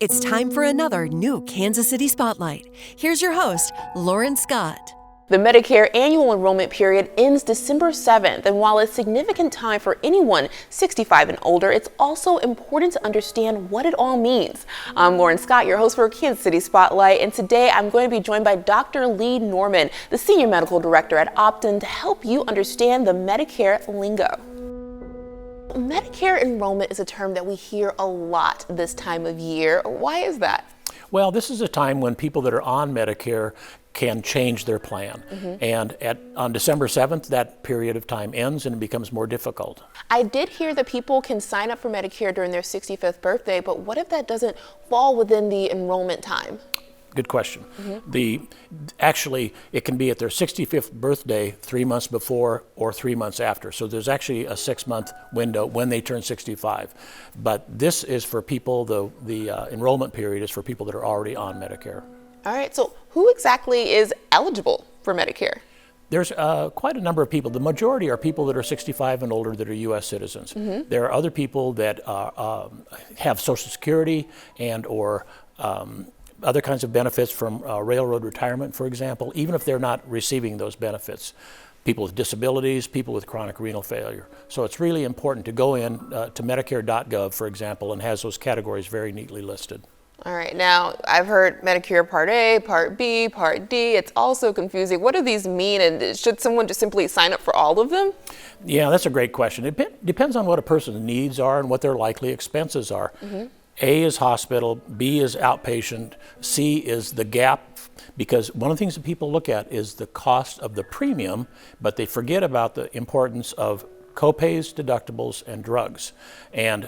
It's time for another new Kansas City Spotlight. Here's your host, Lauren Scott. The Medicare annual enrollment period ends December 7th, and while it's a significant time for anyone 65 and older, it's also important to understand what it all means. I'm Lauren Scott, your host for Kansas City Spotlight, and today I'm going to be joined by Dr. Lee Norman, the Senior Medical Director at Optum, to help you understand the Medicare lingo. Medicare enrollment is a term that we hear a lot this time of year. Why is that? Well, this is a time when people that are on Medicare can change their plan. And on December 7th, that period of time ends and it becomes more difficult. I did hear that people can sign up for Medicare during their 65th birthday, but what if that doesn't fall within the enrollment time? Good question. Actually, it can be at their 65th birthday 3 months before or 3 months after. So there's actually a 6-month window when they turn 65. But this is for people, the enrollment period is for people that are already on Medicare. All right, so who exactly is eligible for Medicare? There's quite a number of people. The majority are people that are 65 and older that are U.S. citizens. There are other people that have Social Security and or other kinds of benefits from railroad retirement, for example, even if they're not receiving those benefits. People with disabilities, people with chronic renal failure. So it's really important to go in to Medicare.gov, for example, and has those categories very neatly listed. All right, now I've heard Medicare Part A, Part B, Part D. It's also confusing. What do these mean, and should someone just simply sign up for all of them? Yeah, that's a great question. It depends on what a person's needs are and what their likely expenses are. A is hospital, B is outpatient, C is the gap, because one of the things that people look at is the cost of the premium, but they forget about the importance of copays, deductibles, and drugs. And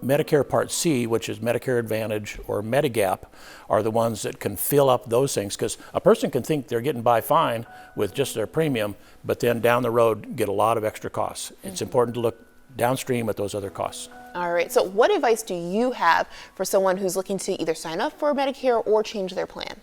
Medicare Part C, which is Medicare Advantage or Medigap, are the ones that can fill up those things, because a person can think they're getting by fine with just their premium, but then down the road get a lot of extra costs. It's important to look downstream at those other costs. All right, so what advice do you have for someone who's looking to either sign up for Medicare or change their plan?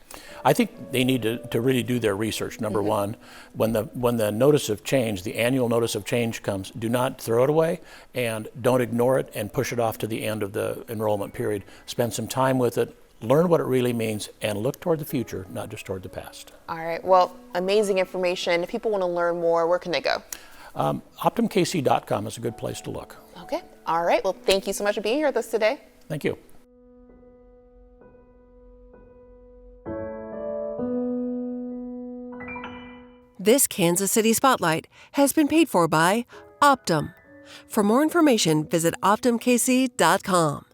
I think they need to really do their research. Number one, when the notice of change, the annual notice of change comes, do not throw it away and don't ignore it and push it off to the end of the enrollment period. Spend some time with it, learn what it really means, and look toward the future, not just toward the past. All right, well, amazing information. If people want to learn more, where can they go? OptumKC.com is a good place to look. Okay. All right. Well, thank you so much for being here with us today. Thank you. This Kansas City Spotlight has been paid for by Optum. For more information, visit OptumKC.com.